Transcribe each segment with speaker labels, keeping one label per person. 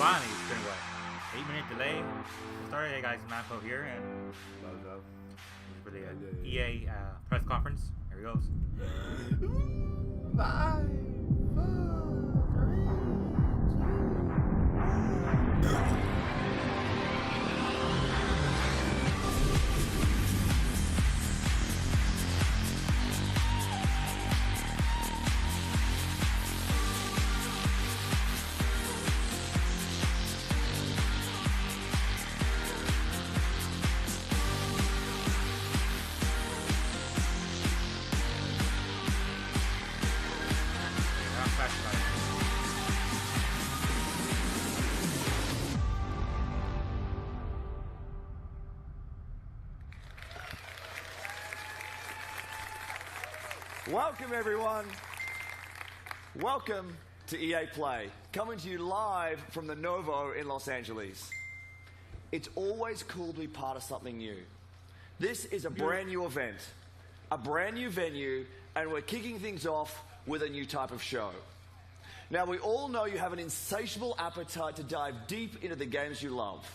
Speaker 1: finally, it's been what? 8-minute delay. We started. Hey guys, Mako here, and it's really an EA press conference. Here he goes.
Speaker 2: 5, 4, 3, 2.
Speaker 3: Welcome, everyone. Welcome to EA Play, coming to you live from the Novo in Los Angeles. It's always cool to be part of something new. This is a brand new event, a brand new venue, and we're kicking things off with a new type of show. Now, we all know you have an insatiable appetite to dive deep into the games you love,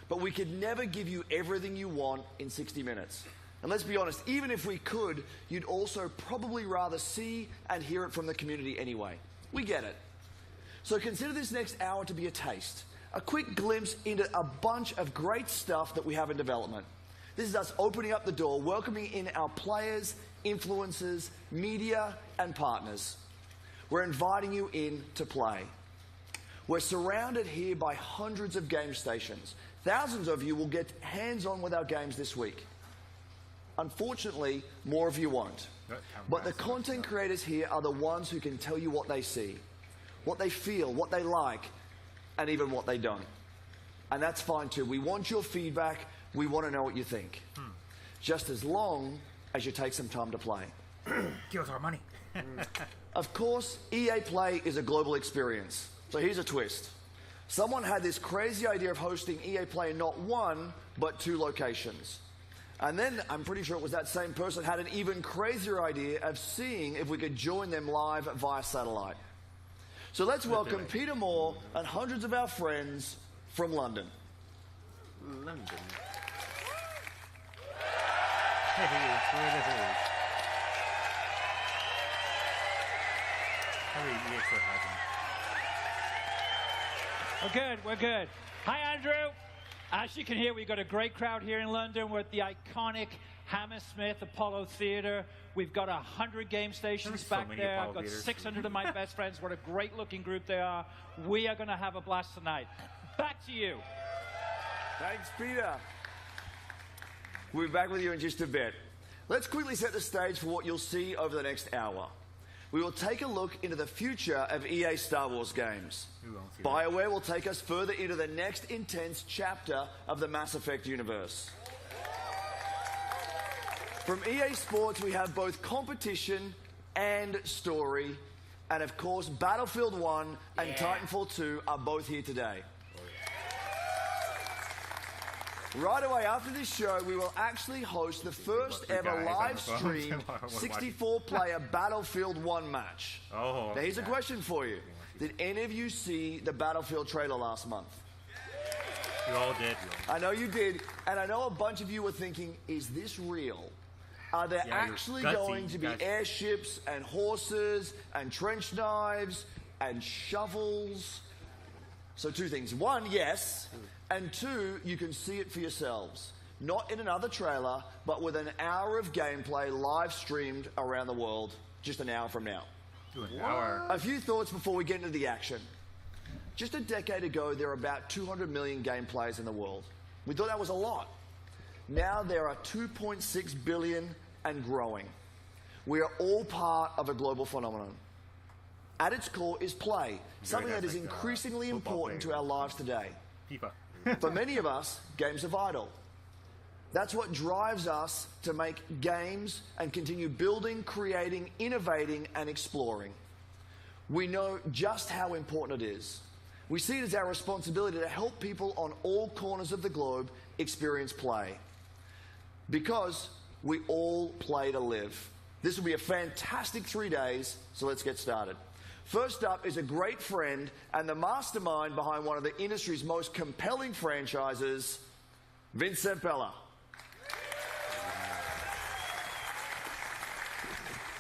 Speaker 3: but we could never give you everything you want in 60 minutes. And let's be honest, even if we could, you'd also probably rather see and hear it from the community anyway. We get it. So consider this next hour to be a taste, a quick glimpse into a bunch of great stuff that we have in development. This is us opening up the door, welcoming in our players, influencers, media, and partners. We're inviting you in to play. We're surrounded here by hundreds of game stations. Thousands of you will get hands-on with our games this week. Unfortunately, more of you won't. But the content creators here are the ones who can tell you what they see, what they feel, what they like, and even what they don't. And that's fine too. We want your feedback. We want to know what you think. Just as long as you take some time to play.
Speaker 1: Give us our money.
Speaker 3: Of course, EA Play is a global experience. So here's a twist. Someone had this crazy idea of hosting EA Play in not one, but 2 locations. And then, I'm pretty sure it was that same person had an even crazier idea of seeing if we could join them live via satellite. So let's welcome Peter Moore and hundreds of our friends from London.
Speaker 1: London.
Speaker 4: We're good, we're good. Hi, Andrew. As you can hear, we've got a great crowd here in London. We're at the iconic Hammersmith Apollo Theatre. We've got 100 game stations back there. I've got 600 of my best friends. What a great-looking group they are. We are going to have a blast tonight. Back to you.
Speaker 3: Thanks, Peter. We'll be back with you in just a bit. Let's quickly set the stage for what you'll see over the next hour. We will take a look into the future of EA Star Wars games. BioWare will take us further into the next intense chapter of the Mass Effect universe. From EA Sports, we have both competition and story. And of course, Battlefield 1 and Titanfall 2 are both here today. Right away after this show, we will actually host the first ever live streamed 64-player Battlefield 1 match. Now here's a question for you. Did any of you see the Battlefield trailer last month?
Speaker 1: You all did.
Speaker 3: I know you did, and I know a bunch of you were thinking, is this real? Are there actually going to be airships and horses and trench knives and shovels? So 2 things. 1, yes. And 2, you can see it for yourselves. Not in another trailer, but with an hour of gameplay live streamed around the world just an hour from now.
Speaker 1: An hour.
Speaker 3: A few thoughts before we get into the action. Just a decade ago, there were about 200 million game players in the world. We thought that was a lot. Now there are 2.6 billion and growing. We are all part of a global phenomenon. At its core is play, something that is increasingly important to our lives today.
Speaker 1: FIFA.
Speaker 3: For many of us, games are vital. That's what drives us to make games and continue building, creating, innovating, and exploring. We know just how important it is. We see it as our responsibility to help people on all corners of the globe experience play. Because we all play to live. This will be a fantastic 3 days, so let's get started. First up is a great friend and the mastermind behind one of the industry's most compelling franchises, Vince Zampella.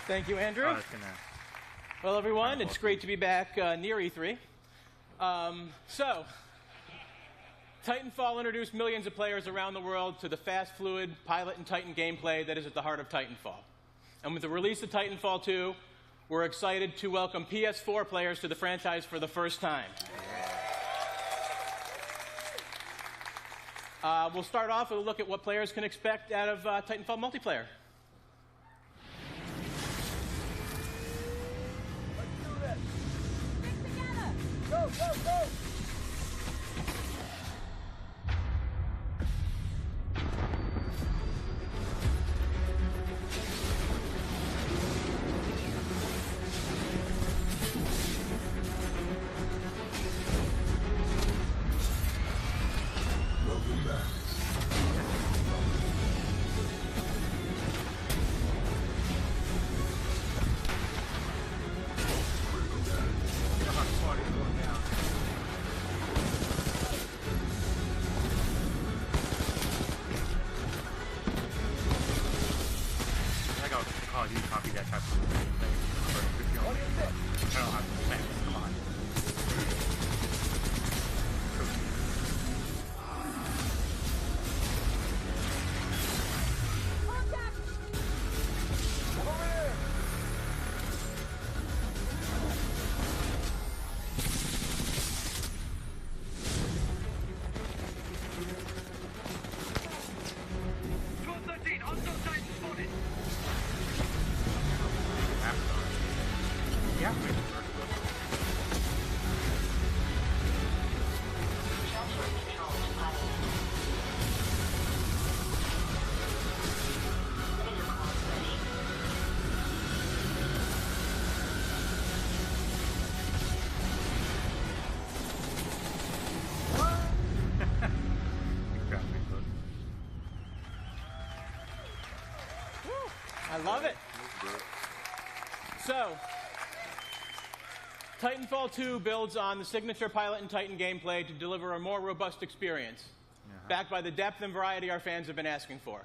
Speaker 2: Thank you, Andrew. Well, everyone, it's great to be back near E3. So, Titanfall introduced millions of players around the world to the fast, fluid Pilot and Titan gameplay that is at the heart of Titanfall. And with the release of Titanfall 2, we're excited to welcome PS4 players to the franchise for the first time. We'll start off with a look at what players can expect out of Titanfall multiplayer.
Speaker 5: Go, go, go!
Speaker 6: Welcome back.
Speaker 2: I love it. So, Titanfall 2 builds on the signature Pilot and Titan gameplay to deliver a more robust experience, backed by the depth and variety our fans have been asking for.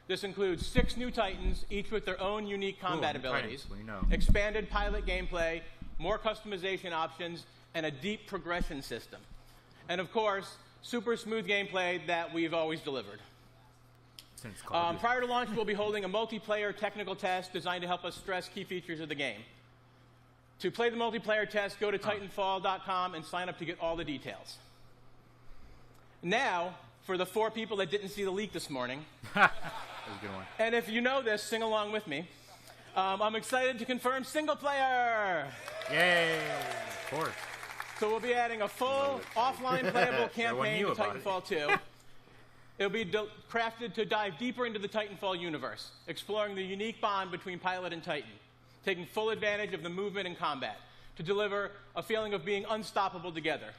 Speaker 2: This includes 6 new Titans, each with their own unique combat abilities, expanded pilot gameplay, more customization options, and a deep progression system. And of course, super smooth gameplay that we've always delivered. Prior to launch, we'll be holding a multiplayer technical test designed to help us stress key features of the game. To play the multiplayer test, go to Titanfall.com and sign up to get all the details. Now, for the 4 people that didn't see the leak this morning,
Speaker 1: that was a good one.
Speaker 2: And if you know this, sing along with me. I'm excited to confirm single player.
Speaker 1: Yay! Of course.
Speaker 2: So we'll be adding a full offline playable campaign to Titanfall 2. It'll be crafted to dive deeper into the Titanfall universe, exploring the unique bond between Pilot and Titan, taking full advantage of the movement and combat to deliver a feeling of being unstoppable together.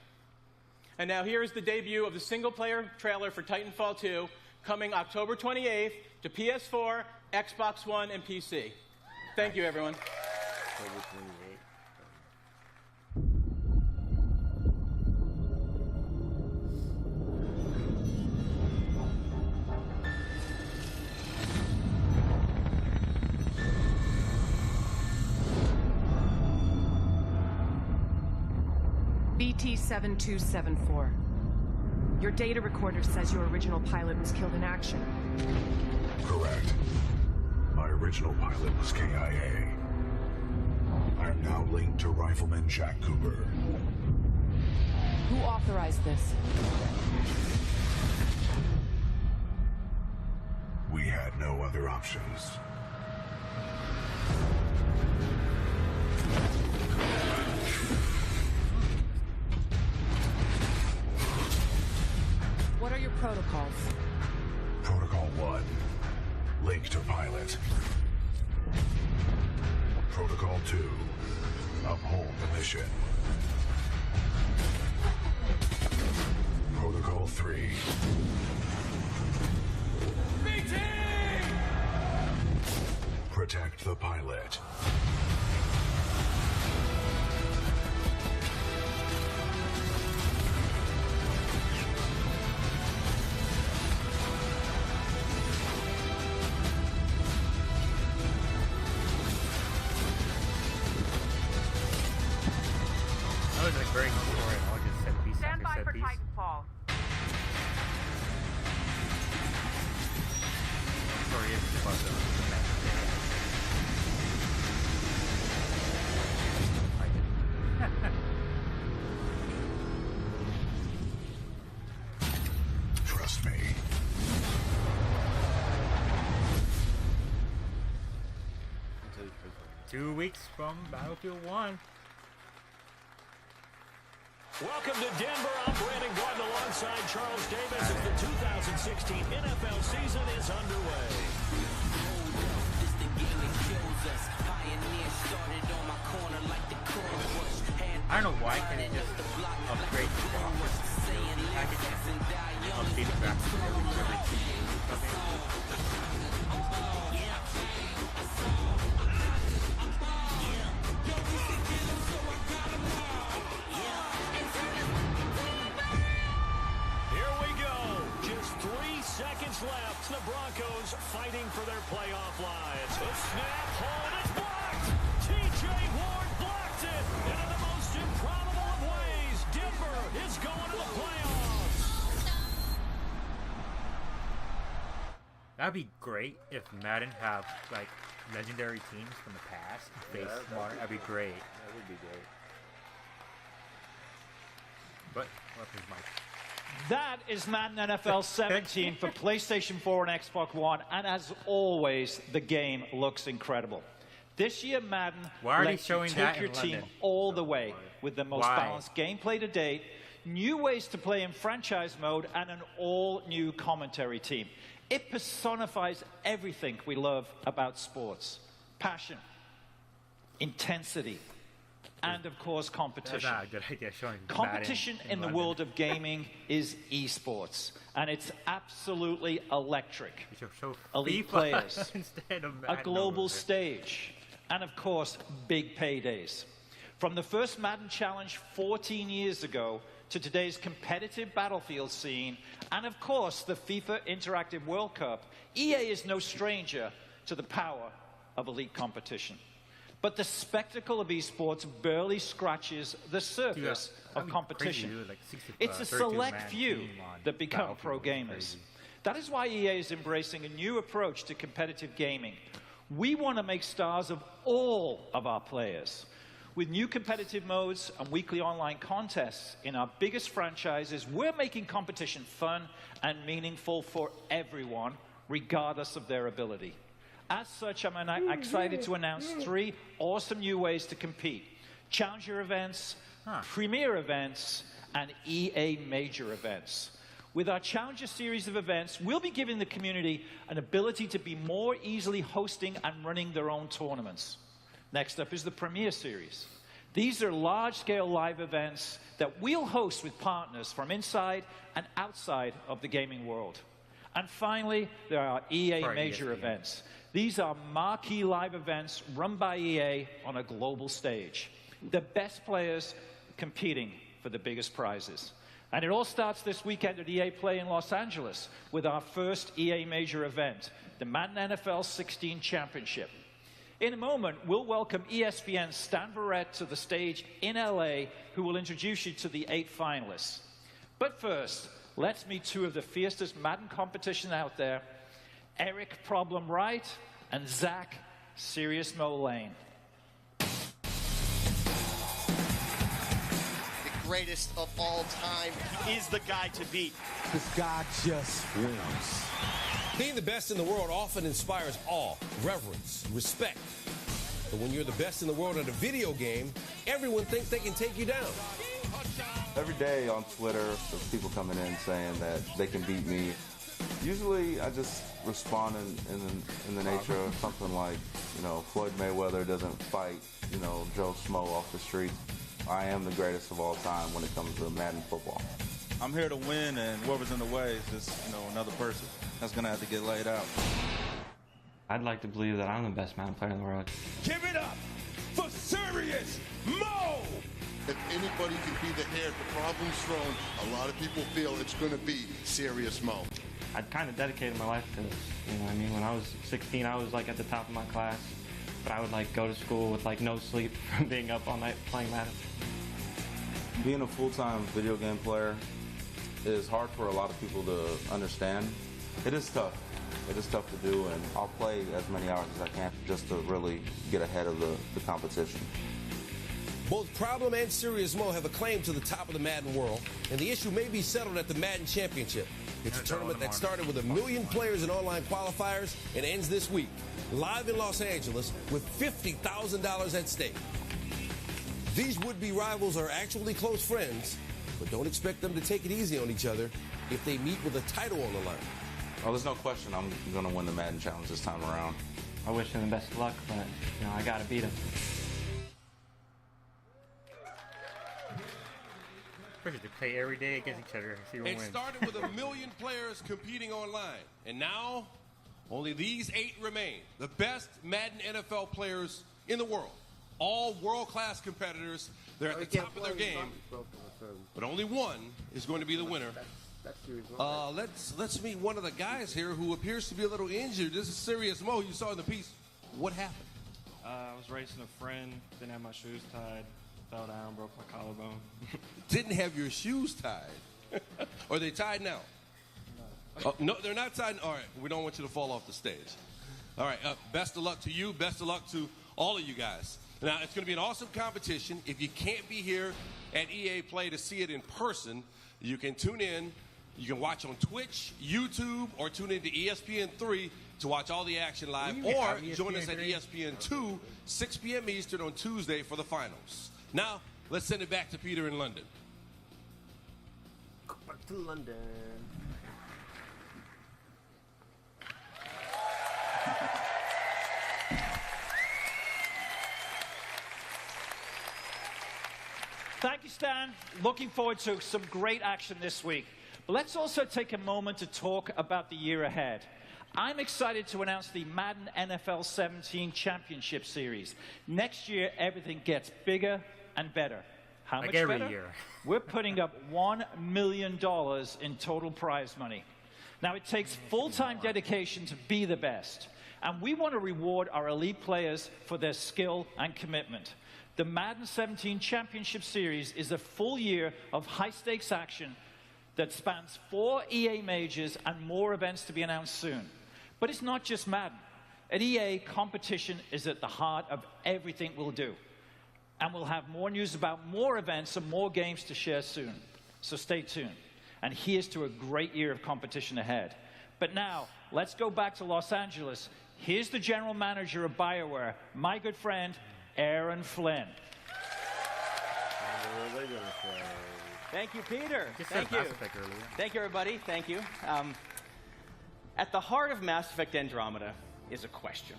Speaker 2: And now here's the debut of the single-player trailer for Titanfall 2, coming October 28th to PS4, Xbox One, and PC. Thank you, everyone.
Speaker 6: October 28th.
Speaker 7: BT-7274. Your data recorder says your original pilot was killed in action.
Speaker 6: Correct. My original pilot was KIA. I am now linked to Rifleman Jack Cooper.
Speaker 7: Who authorized this?
Speaker 6: We had no other options.
Speaker 7: What are your protocols?
Speaker 6: Protocol 1. Link to pilot. Protocol 2. Uphold the mission. Protocol 3.
Speaker 5: BT!
Speaker 6: Protect the pilot.
Speaker 1: very short. I'll just set piece
Speaker 7: Stand by
Speaker 1: after
Speaker 7: for
Speaker 1: set piece.
Speaker 7: Titanfall.
Speaker 1: Sorry, it's about the match.
Speaker 6: Trust me.
Speaker 1: 2 weeks from Battlefield 1.
Speaker 8: Welcome to Denver. I'm Brandon Gordon alongside Charles Davis as the 2016 NFL season is underway.
Speaker 1: I don't know why can't it just upgrade the graphics? Update the graphics every 2 years or something.
Speaker 8: Here we go. Just 3 seconds left. The Broncos fighting for their playoff lives. A snap, hold, it's blocked. T.J. Ward blocked it. And in the most improbable of ways, Denver is going to the playoffs.
Speaker 1: That'd be great if Madden have like legendary teams from the past face modern. That'd be great.
Speaker 9: That would be great.
Speaker 1: But what is my
Speaker 4: That is Madden NFL 17 for PlayStation 4 and Xbox One, and as always, the game looks incredible. This year, Madden
Speaker 1: Why are they
Speaker 4: lets you
Speaker 1: showing
Speaker 4: take
Speaker 1: that
Speaker 4: your
Speaker 1: in
Speaker 4: team
Speaker 1: London?
Speaker 4: all the way with the most
Speaker 1: Why?
Speaker 4: balanced gameplay to date, new ways to play in franchise mode, and an all-new commentary team. It personifies everything we love about sports. Passion, intensity, and of course,
Speaker 1: That's
Speaker 4: competition.
Speaker 1: not a good idea showing
Speaker 4: Competition
Speaker 1: Madden
Speaker 4: in the
Speaker 1: London.
Speaker 4: world of gaming is esports, and it's absolutely electric.
Speaker 1: You should show
Speaker 4: Elite
Speaker 1: FIFA
Speaker 4: players,
Speaker 1: instead of
Speaker 4: a
Speaker 1: Madden
Speaker 4: global
Speaker 1: over there.
Speaker 4: stage, and of course, big paydays. From the first Madden Challenge 14 years ago to today's competitive Battlefield scene, and of course, the FIFA Interactive World Cup, EA is no stranger to the power of elite competition. But the spectacle of esports barely scratches the surface
Speaker 1: that'd
Speaker 4: of
Speaker 1: be
Speaker 4: competition.
Speaker 1: crazy, dude, like 60,
Speaker 4: It's a
Speaker 1: 32
Speaker 4: select
Speaker 1: man
Speaker 4: few
Speaker 1: team on
Speaker 4: that become pro
Speaker 1: Battlefield.
Speaker 4: gamers.
Speaker 1: Crazy.
Speaker 4: That is why EA is embracing a new approach to competitive gaming. We want to make stars of all of our players. With new competitive modes and weekly online contests in our biggest franchises, we're making competition fun and meaningful for everyone, regardless of their ability. As such, I'm excited to announce 3 awesome new ways to compete. Challenger events, Premier events, and EA Major events. With our Challenger series of events, we'll be giving the community an ability to be more easily hosting and running their own tournaments. Next up is the Premier Series. These are large-scale live events that we'll host with partners from inside and outside of the gaming world. And finally, there are EA
Speaker 1: Sorry,
Speaker 4: Major
Speaker 1: ESPN.
Speaker 4: events. These are marquee live events run by EA on a global stage. The best players competing for the biggest prizes. And it all starts this weekend at EA Play in Los Angeles with our first EA Major event, the Madden NFL 16 Championship. In a moment, we'll welcome ESPN's Stan Verrett to the stage in LA, who will introduce you to the 8 finalists. But first, let's meet 2 of the fiercest Madden competition out there, Eric Problem Wright and Zach Serious Mo Lane.
Speaker 10: The greatest of all time is the guy to beat.
Speaker 11: This guy just wins.
Speaker 12: Being the best in the world often inspires awe, reverence, respect. But when you're the best in the world at a video game, everyone thinks they can take you down.
Speaker 13: Every day on Twitter, there's people coming in saying that they can beat me. Usually, I just respond in the nature of something like, you know, Floyd Mayweather doesn't fight, you know, Joe Smo off the street. I am the greatest of all time when it comes to Madden football.
Speaker 14: I'm here to win, and whoever's in the way is just, you know, another person that's going to have to get laid out.
Speaker 15: I'd like to believe that I'm the best Madden player in the world.
Speaker 11: Give it up for Serious Mo!
Speaker 16: If anybody can be the head for problems thrown, a lot of people feel it's going to be Serious Mo.
Speaker 15: I'd kind of dedicated my life to this. You know what I mean? When I was 16, I was like at the top of my class, but I would like go to school with like no sleep from being up all night playing Madden.
Speaker 13: Being a full-time video game player is hard for a lot of people to understand. It is tough. It is tough to do, and I'll play as many hours as I can just to really get ahead of the competition.
Speaker 12: Both Problem and Serious Mo have a claim to the top of the Madden world, and the issue may be settled at the Madden Championship. It's a tournament that started with 1 million players in online qualifiers and ends this week, live in Los Angeles, with $50,000 at stake. These would-be rivals are actually close friends, but don't expect them to take it easy on each other if they meet with a title on the line.
Speaker 13: Well, there's no question I'm going to win the Madden Challenge this time around.
Speaker 15: I wish him the best of luck, but I got to beat him.
Speaker 1: They play every day against each other. See who
Speaker 9: It
Speaker 1: wins.
Speaker 9: started with 1 million players competing online, and now only these 8 remain. The best Madden NFL players in the world. All world-class competitors. They're at the top of their game, but only one is going to be the winner. Let's meet one of the guys here who appears to be a little injured. This is Serious Mo. You saw in the piece. What happened?
Speaker 15: I was racing a friend, didn't have my shoes tied, fell down, broke my collarbone.
Speaker 9: Didn't have your shoes tied. Are they tied now? No. No, they're not tied. All right, we don't want you to fall off the stage. All right, best of luck to you. Best of luck to all of you guys. Now, it's going to be an awesome competition. If you can't be here at EA Play to see it in person, you can tune in. You can watch on Twitch, YouTube, or tune into ESPN3 to watch all the action live, or join us at ESPN2, 6 p.m. Eastern on Tuesday for the finals. Now, let's send it back to Peter in London.
Speaker 17: Go back to London.
Speaker 4: Thank you, Stan. Looking forward to some great action this week. But let's also take a moment to talk about the year ahead. I'm excited to announce the Madden NFL 17 Championship Series. Next year, everything gets bigger and better. How much
Speaker 1: every
Speaker 4: better?
Speaker 1: year.
Speaker 4: We're putting up $1 million in total prize money. Now, it takes full-time dedication to be the best, and we want to reward our elite players for their skill and commitment. The Madden 17 Championship Series is a full year of high-stakes action that spans 4 EA majors and more events to be announced soon. But it's not just Madden. At EA, competition is at the heart of everything we'll do. And we'll have more news about more events and more games to share soon. So stay tuned. And here's to a great year of competition ahead. But now, let's go back to Los Angeles. Here's the general manager of BioWare, my good friend, Aaron Flynn.
Speaker 18: Thank you, Peter. Thank you. Thank you, everybody. Thank you. At the heart of Mass Effect Andromeda is a question.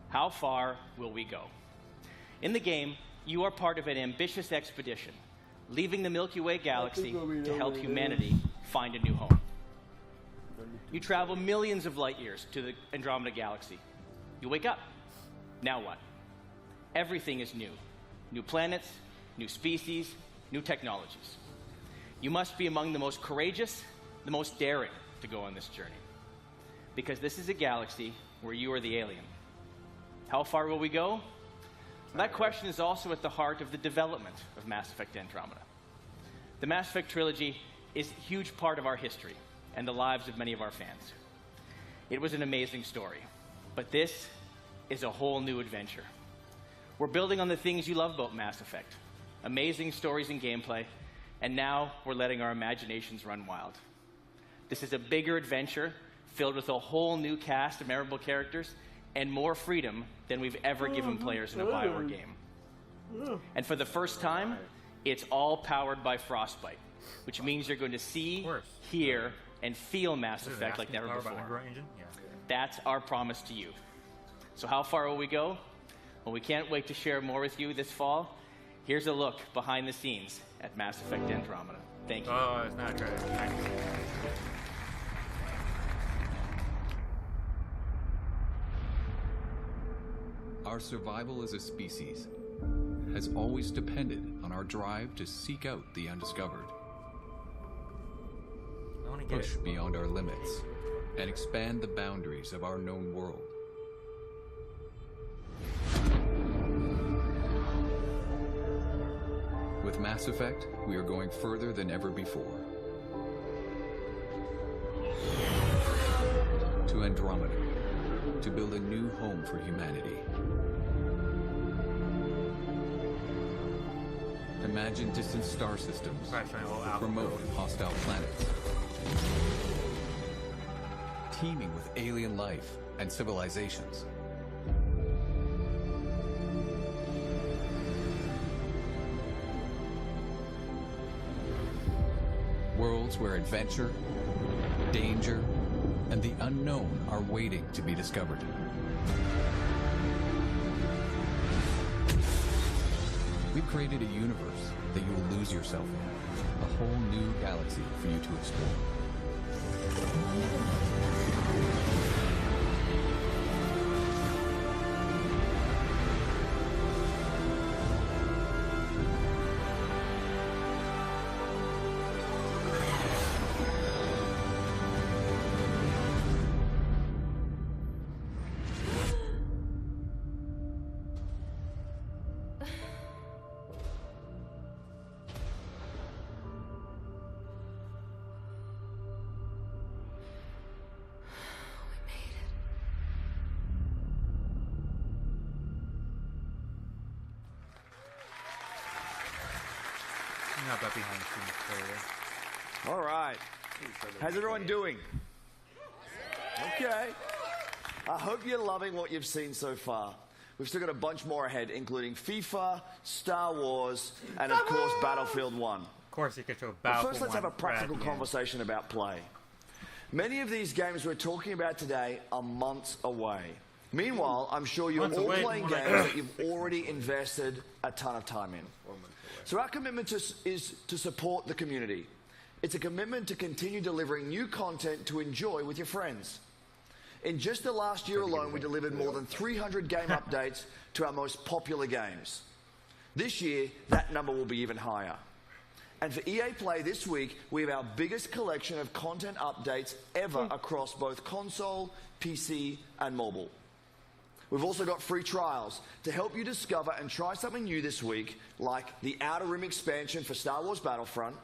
Speaker 18: How far will we go? In the game, you are part of an ambitious expedition, leaving the Milky Way galaxy to help humanity find a new home. You travel millions of light years to the Andromeda galaxy. You wake up. Now what? Everything is new. New planets, new species, new technologies. You must be among the most courageous, the most daring to go on this journey. Because this is a galaxy where you are the alien. How far will we go? That question is also at the heart of the development of Mass Effect Andromeda. The Mass Effect trilogy is a huge part of our history and the lives of many of our fans. It was an amazing story, but this is a whole new adventure. We're building on the things you love about Mass Effect, amazing stories and gameplay, and now we're letting our imaginations run wild. This is a bigger adventure filled with a whole new cast of memorable characters and more freedom than we've ever given players in a BioWare game. And for the first time, it's all powered by Frostbite, which means you're going to see, hear, and feel Mass Effect like never before. That's our promise to you. So how far will we go? Well, we can't wait to share more with you this fall. Here's a look behind the scenes at Mass Effect Andromeda. Thank you.
Speaker 1: Oh, it's not good.
Speaker 19: Our survival as a species has always depended on our drive to seek out the undiscovered. Push beyond our limits and expand the boundaries of our known world. With With Mass Effect, we are going further than ever before. To Andromeda, to build a new home for humanity. Imagine distant star systems, remote hostile planets, teeming with alien life and civilizations. Worlds where adventure, danger, and the unknown are waiting to be discovered. We've created a universe that you will lose yourself in, a whole new galaxy for you to explore.
Speaker 1: Not that behind the scenes player.
Speaker 3: All right. How's everyone doing? Okay. I hope you're loving what you've seen so far. We've still got a bunch more ahead, including FIFA, Star Wars, and of course Battlefield 1.
Speaker 1: Of course, you get to a
Speaker 3: But
Speaker 1: Battlefield
Speaker 3: first, let's have a practical conversation about play. Many of these games we're talking about today are months away. Meanwhile, I'm sure you're all playing games that you've already invested a ton of time in. So our commitment is to support the community. It's a commitment to continue delivering new content to enjoy with your friends. In just the last year alone, we delivered more than 300 game updates to our most popular games. This year, that number will be even higher. And for EA Play this week, we have our biggest collection of content updates ever across both console, PC, and mobile. We've also got free trials to help you discover and try something new this week, like the Outer Rim expansion for Star Wars Battlefront,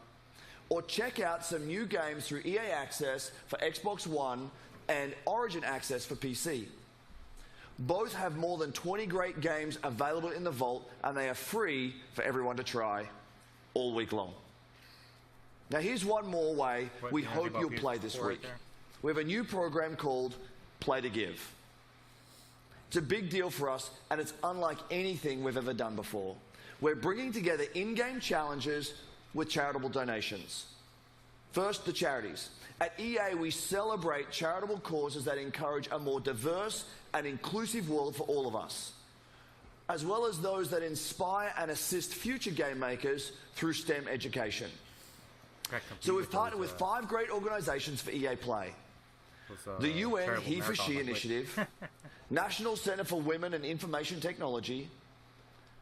Speaker 3: or check out some new games through EA Access for Xbox One and Origin Access for PC. Both have more than 20 great games available in the vault, and they are free for everyone to try all week long. Now here's one more way we hope you'll play this week. We have a new program called Play to Give. It's a big deal for us, and it's unlike anything we've ever done before. We're bringing together in-game challenges with charitable donations. First, the charities. At EA, we celebrate charitable causes that encourage a more diverse and inclusive world for all of us, as well as those that inspire and assist future game makers through STEM education. So we've partnered with 5 great organizations for EA Play. The UN He for She Initiative, National Center for Women and Information Technology,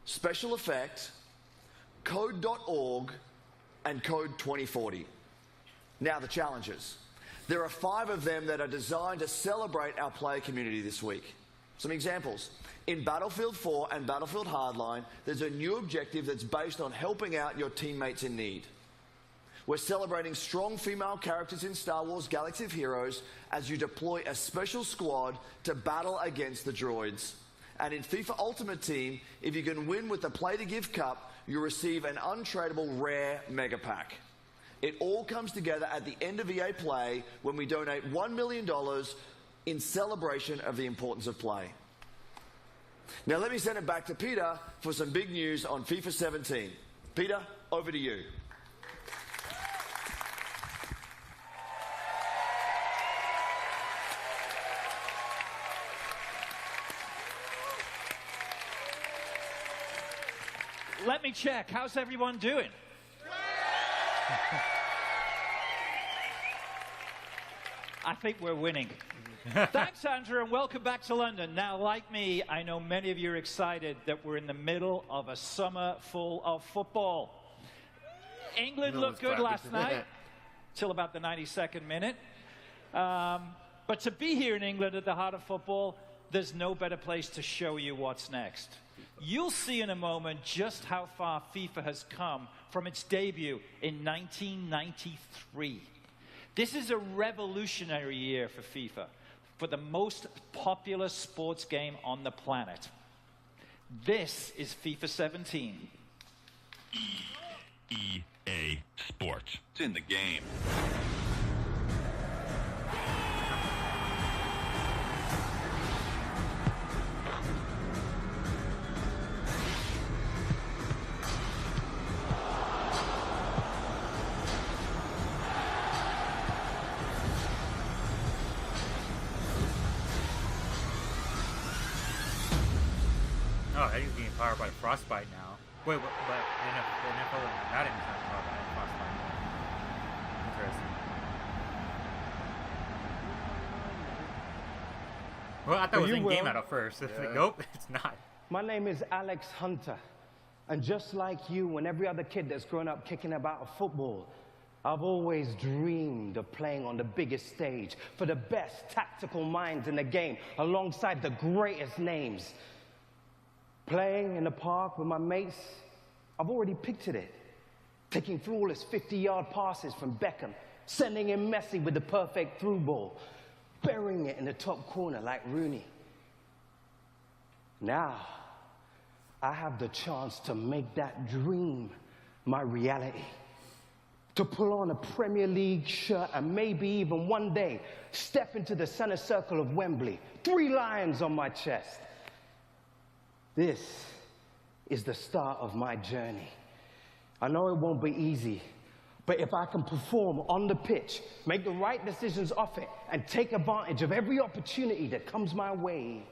Speaker 3: Special Effect, Code.org, and Code 2040. Now the challenges. There are 5 of them that are designed to celebrate our player community this week. Some examples. In Battlefield 4 and Battlefield Hardline, there's a new objective that's based on helping out your teammates in need. We're celebrating strong female characters in Star Wars Galaxy of Heroes as you deploy a special squad to battle against the droids. And in FIFA Ultimate Team, if you can win with the Play to Give Cup, you'll receive an untradeable rare mega pack. It all comes together at the end of EA Play when we donate $1 million in celebration of the importance of play. Now let me send it back to Peter for some big news on FIFA 17. Peter, over to you.
Speaker 4: Let me check. How's everyone doing? I think we're winning. Thanks, Andrew, and welcome back to London. Now, like me, I know many of you are excited that we're in the middle of a summer full of football. England looked good last night, till about the 92nd minute. But to be here in England at the heart of football, there's no better place to show you what's next. You'll see in a moment just how far FIFA has come from its debut in 1993. This is a revolutionary year for FIFA, for the most popular sports game on the planet. This is FIFA 17.
Speaker 17: EA Sports. It's in the game.
Speaker 1: Oh, he's getting powered by Frostbite now. Wait, but NFL not even powered by Frostbite. Interesting. Well, I thought it was in-game at first. It's like, nope, it's not.
Speaker 20: My name is Alex Hunter. And just like you and every other kid that's grown up kicking about a football, I've always dreamed of playing on the biggest stage for the best tactical minds in the game, alongside the greatest names. Playing in the park with my mates, I've already pictured it. Taking flawless 50-yard passes from Beckham, sending in Messi with the perfect through ball, burying it in the top corner like Rooney. Now, I have the chance to make that dream my reality. To pull on a Premier League shirt and maybe even one day step into the center circle of Wembley, 3 lions on my chest. This is the start of my journey. I know it won't be easy, but if I can perform on the pitch, make the right decisions off it, and take advantage of every opportunity that comes my way,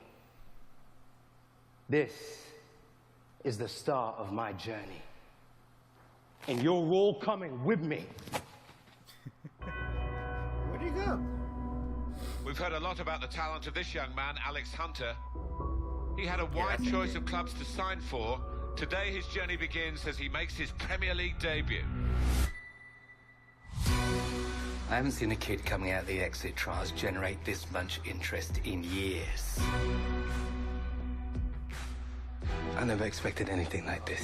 Speaker 20: this is the start of my journey. And you're all coming with me.
Speaker 1: Where'd you go?
Speaker 21: We've heard a lot about the talent of this young man, Alex Hunter. He had a wide choice of clubs to sign for. Today his journey begins as he makes his Premier League debut.
Speaker 22: I haven't seen a kid coming out of the exit trials generate this much interest in years. I never expected anything like this.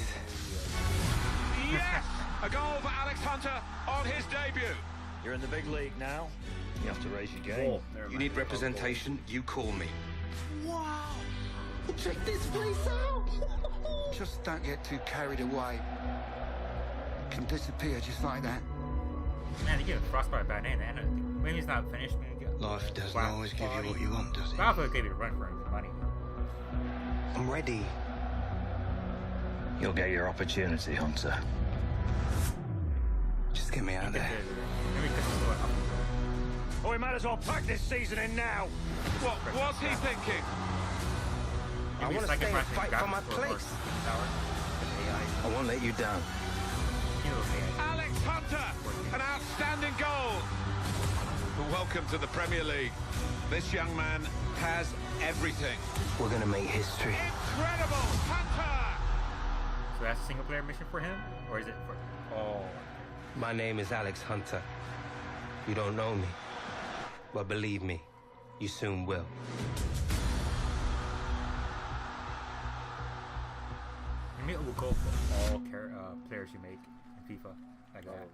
Speaker 21: Yes! A goal for Alex Hunter on his debut.
Speaker 8: You're in the big league now. You have to raise your game.
Speaker 22: You need representation, you call me.
Speaker 20: Wow! Check this place out!
Speaker 22: Just don't get too carried away. Can disappear just like that.
Speaker 1: Man, they give Frostbite a bad name. Maybe he's not finished.
Speaker 22: Life doesn't always give you what you want, does it?
Speaker 1: Battlefield gave you a run for money.
Speaker 22: I'm ready.
Speaker 8: You'll get your opportunity, Hunter.
Speaker 22: Just get me out of there.
Speaker 8: Oh, we might as well pack this season in now.
Speaker 21: What was he thinking?
Speaker 22: I want to stay and fight for my place. I won't let you down.
Speaker 21: Alex Hunter, an outstanding goal. Welcome to the Premier League. This young man has everything.
Speaker 22: We're going to make history.
Speaker 21: Incredible, Hunter!
Speaker 1: So that's a single-player mission for him? Or is it for... Oh.
Speaker 22: My name is Alex Hunter. You don't know me. But believe me, you soon will.
Speaker 1: Maybe it will go for all players you make in FIFA. Like that.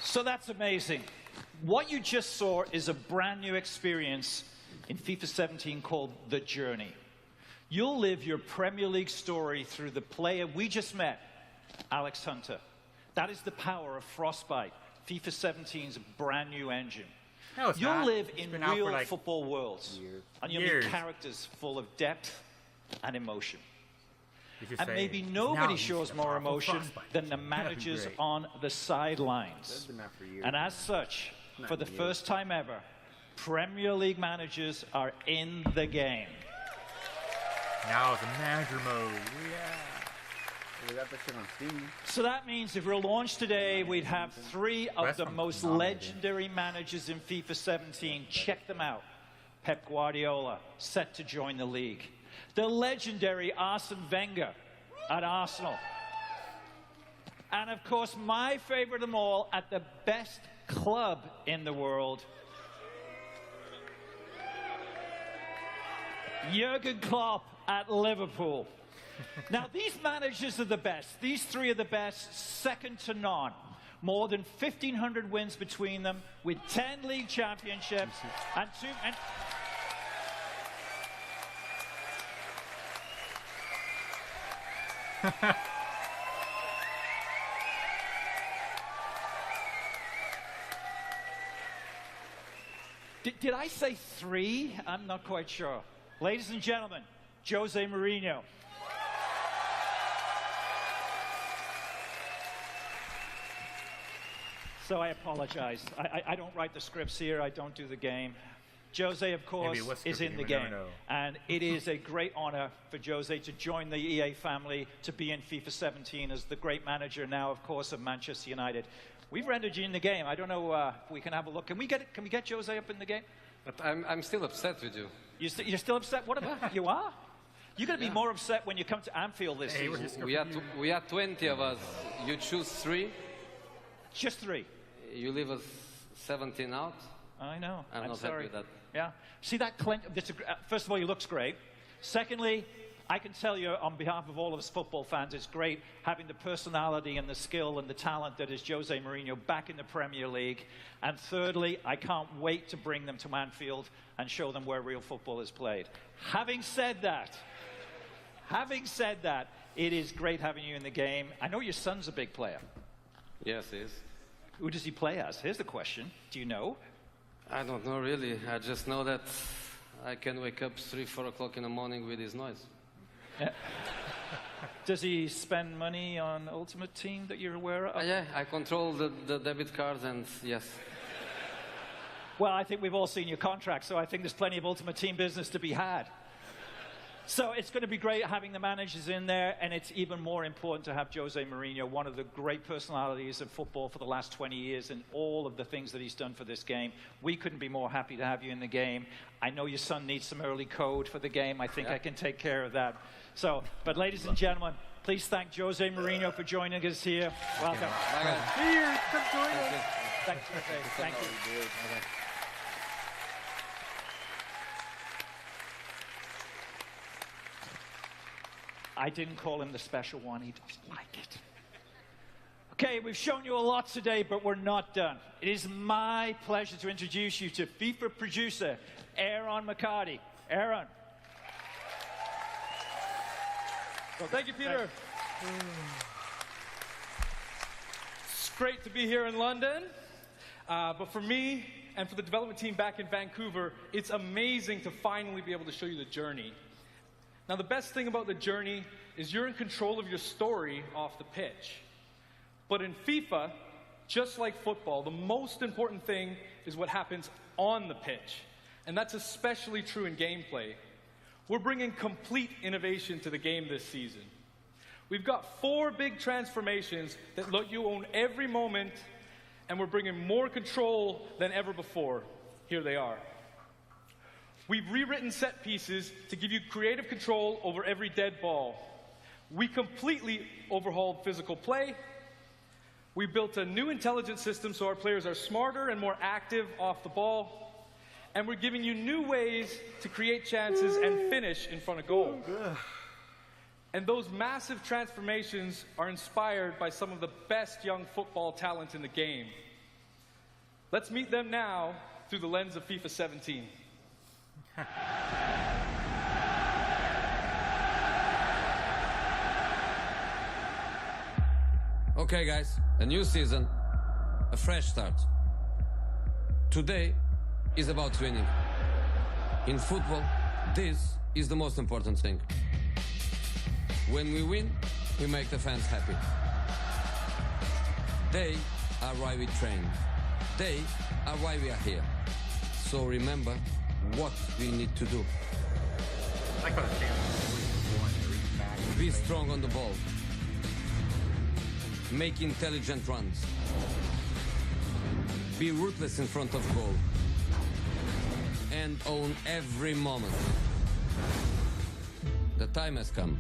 Speaker 4: So that's amazing. What you just saw is a brand new experience in FIFA 17 called The Journey. You'll live your Premier League story through the player we just met, Alex Hunter. That is the power of Frostbite, FIFA 17's brand new engine.
Speaker 1: No, it's
Speaker 4: You'll
Speaker 1: not.
Speaker 4: live
Speaker 1: It's
Speaker 4: in
Speaker 1: been out
Speaker 4: real
Speaker 1: for like
Speaker 4: football worlds, and you'll
Speaker 1: Years.
Speaker 4: meet characters full of depth and emotion.
Speaker 1: You should
Speaker 4: And
Speaker 1: say,
Speaker 4: maybe
Speaker 1: "Now
Speaker 4: nobody
Speaker 1: you
Speaker 4: shows
Speaker 1: see the
Speaker 4: more
Speaker 1: powerful
Speaker 4: emotion
Speaker 1: Frostbite."
Speaker 4: than the
Speaker 1: That'd be
Speaker 4: managers
Speaker 1: great.
Speaker 4: on the sidelines. And as such, for the first time ever, Premier League managers are in the game.
Speaker 1: Now it's a manager mode. Yeah.
Speaker 23: We got that shit on Steam.
Speaker 4: So that means if we're launched today, we'd have 3 of
Speaker 1: Best
Speaker 4: the
Speaker 1: one
Speaker 4: most
Speaker 1: nominated.
Speaker 4: legendary managers in FIFA 17. Check them out. Pep Guardiola, set to join the league. The legendary Arsene Wenger at Arsenal. And of course, my favorite of them all, at the best club in the world, Jurgen Klopp at Liverpool. Now, these managers are the best. These three are the best, second to none. More than 1,500 wins between them, with 10 league championships and two... Did I say three? I'm not quite sure. Ladies and gentlemen, Jose Mourinho. So I apologize. I don't write the scripts here. I don't do the game. Jose, of course, is in the game. And it is a great honor for Jose to join the EA family, to be in FIFA 17 as the great manager now, of course, of Manchester United. We've rendered you in the game. I don't know if we can have a look. Can we get Jose up in the game?
Speaker 2: But I'm still upset with you.
Speaker 4: You're still upset? What about you are? You're going to be more upset when you come to Anfield this season.
Speaker 2: We had 20 of us. You choose 3.
Speaker 4: Just 3.
Speaker 2: You leave us 17 out.
Speaker 4: I know.
Speaker 2: I'm not
Speaker 4: sorry.
Speaker 2: happy with that.
Speaker 4: Yeah. See that Clint? First of all, he looks great. Secondly, I can tell you on behalf of all of us football fans, it's great having the personality and the skill and the talent that is Jose Mourinho back in the Premier League. And thirdly, I can't wait to bring them to Anfield and show them where real football is played. Having said that, it is great having you in the game. I know your son's a big player.
Speaker 2: Yes, he is.
Speaker 4: Who does he play as? Here's the question. Do you know?
Speaker 2: I don't know really. I just know that I can wake up 3, 4 o'clock in the morning with his noise.
Speaker 4: Yeah. Does he spend money on Ultimate Team that you're aware of?
Speaker 2: Yeah, I control the debit cards, and yes.
Speaker 4: Well, I think we've all seen your contract, so I think there's plenty of Ultimate Team business to be had. So it's going to be great having the managers in there, and it's even more important to have Jose Mourinho, one of the great personalities of football for the last 20 years, and all of the things that he's done for this game. We couldn't be more happy to have you in the game. I know your son needs some early code for the game. I think I can take care of that. So, but ladies and gentlemen, please thank Jose Mourinho for joining us here. Welcome.
Speaker 2: Here,
Speaker 4: come join us. Thanks, Jose. Thank you. I didn't call him the special one. He doesn't like it. Okay, we've shown you a lot today, but we're not done. It is my pleasure to introduce you to FIFA producer, Aaron McCarty. Aaron.
Speaker 5: Well, thank you, Peter. It's great to be here in London. But for me and for the development team back in Vancouver, it's amazing to finally be able to show you the journey. Now, the best thing about the journey is you're in control of your story off the pitch. But in FIFA, just like football, the most important thing is what happens on the pitch. And that's especially true in gameplay. We're bringing complete innovation to the game this season. We've got 4 big transformations that let you own every moment, and we're bringing more control than ever before. Here they are. We've rewritten set pieces to give you creative control over every dead ball. We completely overhauled physical play. We built a new intelligence system so our players are smarter and more active off the ball. And we're giving you new ways to create chances and finish in front of goal. And those massive transformations are inspired by some of the best young football talent in the game. Let's meet them now through the lens of FIFA 17.
Speaker 2: Okay, guys, a new season, a fresh start. Today is about winning. In football, this is the most important thing. When we win, we make the fans happy. They are why we train. They are why we are here. So remember what we need to do. Be strong on the ball. Make intelligent runs. Be ruthless in front of goal. And own every moment. The time has come.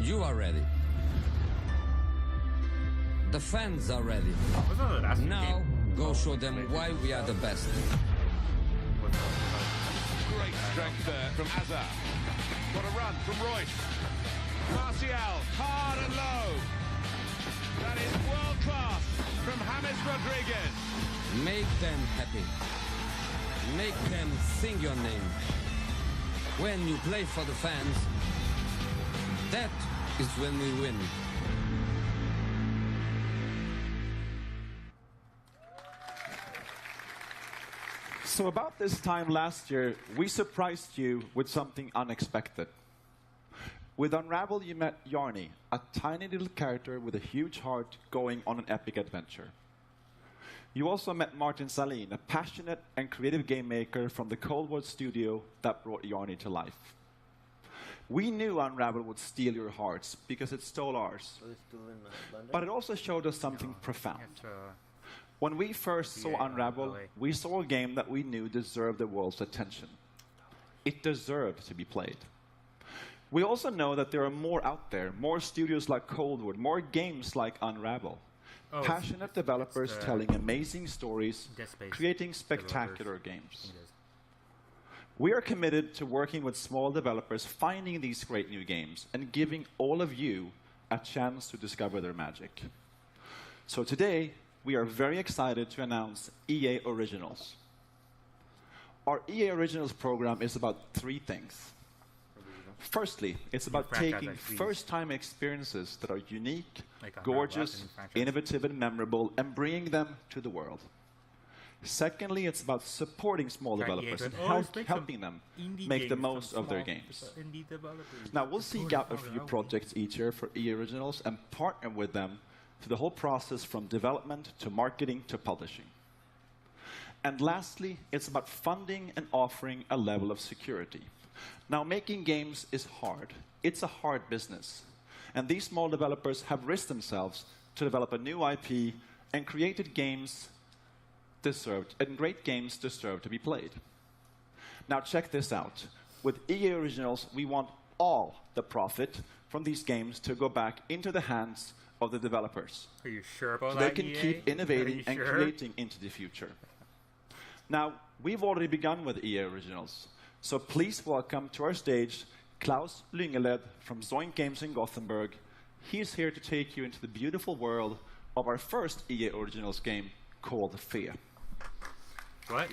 Speaker 2: You are ready. The fans are ready. Now, go show them why we are the best.
Speaker 21: Great strength there from Hazard. What a run from Royce. Martial, hard and low. That is world class from James Rodriguez.
Speaker 2: Make them happy. Make them sing your name. When you play for the fans, that is when we win.
Speaker 6: So about this time last year, we surprised you with something unexpected. With Unravel, you met Yarny, a tiny little character with a huge heart going on an epic adventure. You also met Martin Salin, a passionate and creative game maker from the Cold War studio that brought Yarny to life. We knew Unravel would steal your hearts because it stole ours. But it also showed us something profound. When we first saw Unravel, we saw a game that we knew deserved the world's attention. It deserved to be played. We also know that there are more out there, more studios like Cold War, more games like Unravel. Passionate developers telling amazing stories, creating spectacular games. We are committed to working with small developers, finding these great new games, and giving all of you a chance to discover their magic. So today, we are very excited to announce EA Originals. Our EA Originals program is about 3 things. Firstly, it's about taking first-time experiences that are unique, gorgeous, innovative, and memorable, and bringing them to the world. Secondly, it's about supporting small developers and helping them make the most of their games. Now, we'll seek out a few projects each year for EA Originals and partner with them through the whole process from development to marketing to publishing. And lastly, it's about funding and offering a level of security. Now, making games is hard. It's a hard business. And these small developers have risked themselves to develop a new IP and created games and great games deserve to be played. Now, check this out. With EA Originals, we want all the profit from these games to go back into the hands of the developers.
Speaker 1: Are you sure about
Speaker 6: that,
Speaker 1: that,
Speaker 6: they can
Speaker 1: EA?
Speaker 6: keep innovating and creating into the future. Now, we've already begun with EA Originals. So please welcome to our stage Klaus Lyngeled from Zoink Games in Gothenburg. He's here to take you into the beautiful world of our first EA Originals game called Fear.
Speaker 1: What?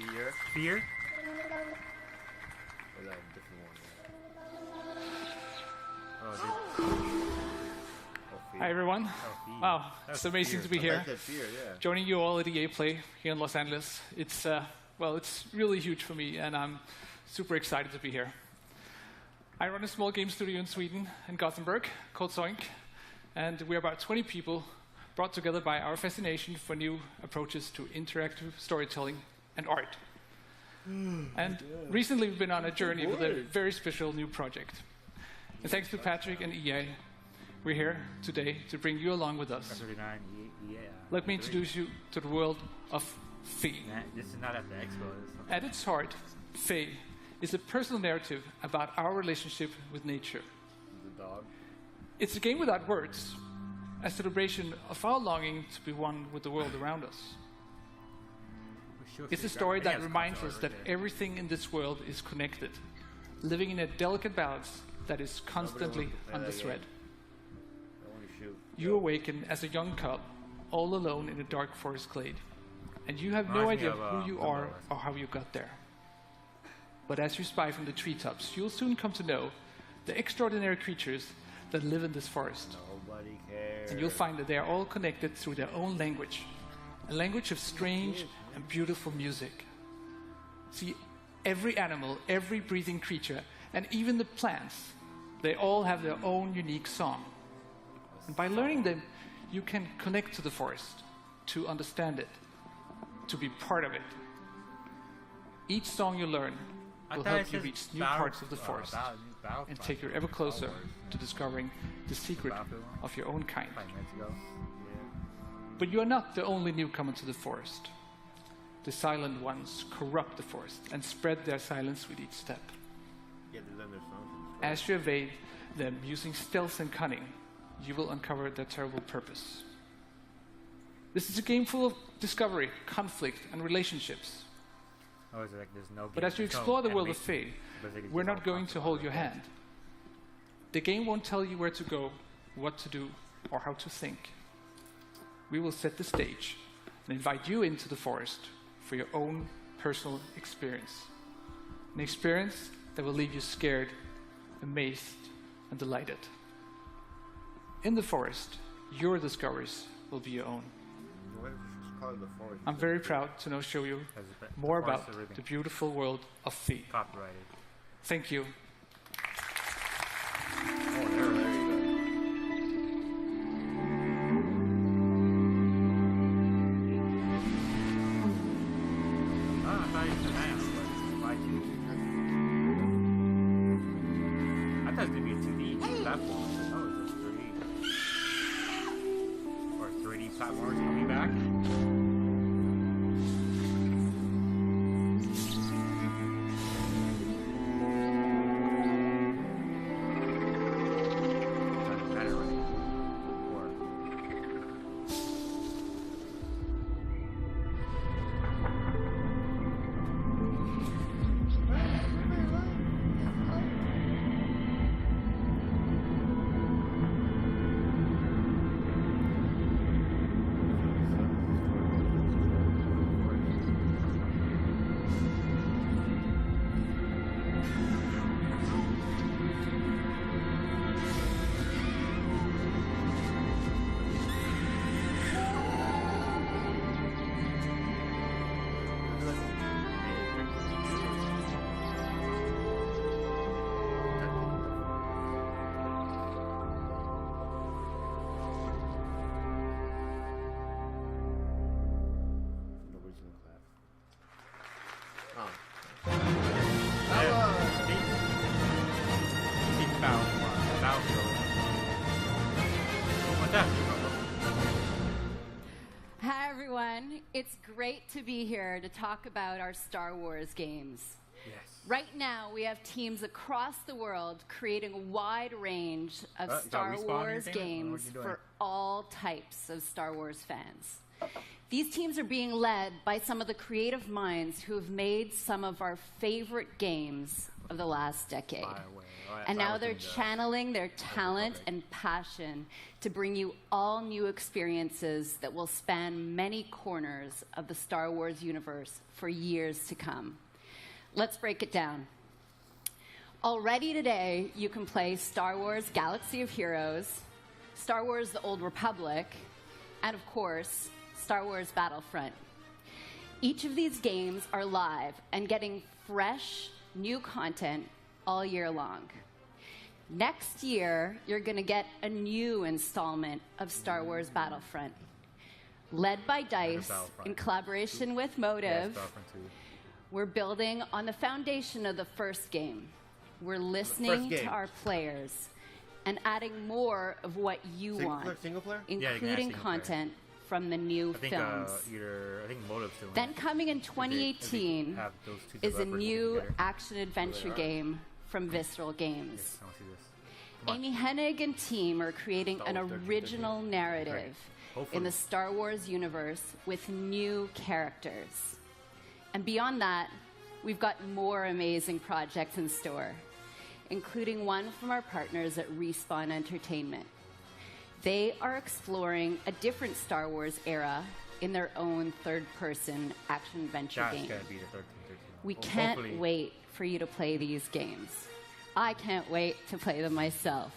Speaker 1: Fear?
Speaker 5: Hi everyone. Wow, it's amazing to be here. Joining you all at EA Play here in Los Angeles. It's well, it's really huge for me, and I'm super excited to be here. I run a small game studio in Sweden, in Gothenburg, called Zoink, and we're about 20 people brought together by our fascination for new approaches to interactive storytelling and art. And recently we've been on a journey with a very special new project. And thanks to Patrick and EA, we're here today to bring you along with us. Let me introduce you to the world of Fe.
Speaker 1: This is not at the expo.
Speaker 5: At its heart, Fe is a personal narrative about our relationship with nature.
Speaker 23: The dog.
Speaker 5: It's a game without words, a celebration of our longing to be one with the world around us. It's a story that reminds us that everything in this world is connected, living in a delicate balance that is constantly on the thread. You awaken as a young cub, all alone in a dark forest glade, and you have no idea who you are or how you got there. But as you spy from the treetops, you'll soon come to know the extraordinary creatures that live in this forest.
Speaker 23: Nobody cares.
Speaker 5: And you'll find that they are all connected through their own language, a language of strange and beautiful music. See, every animal, every breathing creature, and even the plants, they all have their own unique song. And by learning them, you can connect to the forest, to understand it, to be part of it. Each song you learn will help you reach new parts of the forest and take you ever closer to discovering the secret of your own kind. But you are not the only newcomer to the forest. The silent ones corrupt the forest and spread their silence with each step. As you evade them using stealth and cunning, you will uncover their terrible purpose. This is a game full of discovery, conflict, and relationships.
Speaker 1: Oh, is it like there's no
Speaker 5: But as you explore the world of Fate, we're not going to hold your hand. The game won't tell you where to go, what to do, or how to think. We will set the stage and invite you into the forest for your own personal experience. An experience that will leave you scared, amazed, and delighted. In the forest, your discoveries will be your own. I'm very proud to now show you more about the beautiful world of Fate.
Speaker 1: Copyrighted.
Speaker 5: Thank you.
Speaker 1: I thought it was going to be a 2D platform. Oh, it's just 3D. Or 3D platformers coming back.
Speaker 7: Hi everyone, it's great to be here to talk about our Star Wars games.
Speaker 1: Yes.
Speaker 7: Right now we have teams across the world creating a wide range of Star Wars games for all types of Star Wars fans. These teams are being led by some of the creative minds who have made some of our favorite games of the last decade. And now they're channeling their talent and passion to bring you all new experiences that will span many corners of the Star Wars universe for years to come. Let's break it down. Already today, you can play Star Wars Galaxy of Heroes, Star Wars The Old Republic, and of course, Star Wars Battlefront. Each of these games are live and getting fresh, new content all year long. Next year, you're going to get a new installment of Star Wars Battlefront. Led by DICE, in collaboration with Motive, we're building on the foundation of the first game. We're listening to our players and adding more of what you want,
Speaker 23: single player?
Speaker 7: including content from the new films.
Speaker 1: I think Motive's doing
Speaker 7: Then coming in 2018 is a new action-adventure game from Visceral Games. Amy Hennig and team are creating an original narrative in the Star Wars universe with new characters. And beyond that, we've got more amazing projects in store, including one from our partners at Respawn Entertainment. They are exploring a different Star Wars era in their own third-person action-adventure game. We can't wait for you to play these games. I can't wait to play them myself.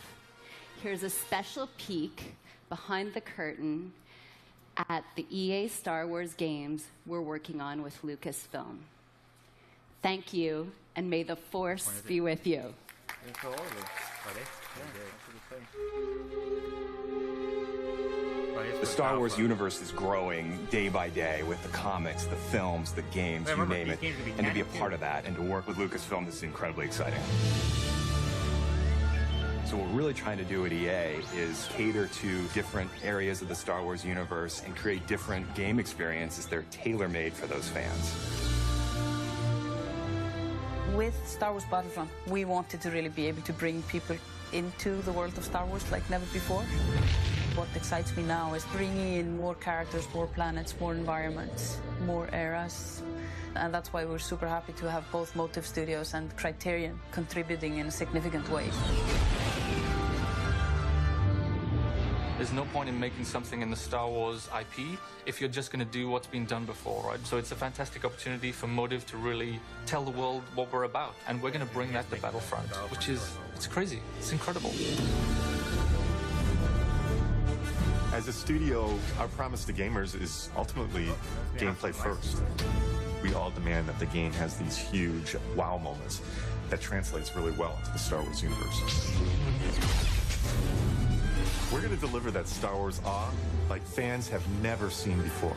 Speaker 7: Here's a special peek behind the curtain at the EA Star Wars games we're working on with Lucasfilm. Thank you, and may the Force be with you.
Speaker 10: The Star Wars universe is growing day by day with the comics, the films, the games, you name it. And to be a part of that and to work with Lucasfilm is incredibly exciting. So what we're really trying to do at EA is cater to different areas of the Star Wars universe and create different game experiences that are tailor-made for those fans.
Speaker 14: With Star Wars Battlefront, we wanted to really be able to bring people into the world of Star Wars like never before. What excites me now is bringing in more characters, more planets, more environments, more eras. And that's why we're super happy to have both Motive Studios and Criterion contributing in a significant way.
Speaker 11: There's no point in making something in the Star Wars IP if you're just going to do what's been done before, right? So it's a fantastic opportunity for Motive to really tell the world what we're about. And we're going to bring that to Battlefront, which is, it's crazy. It's incredible.
Speaker 12: As a studio, our promise to gamers is ultimately gameplay first. We all demand that the game has these huge wow moments that translates really well into the Star Wars universe. We're going to deliver that Star Wars awe like fans have never seen before.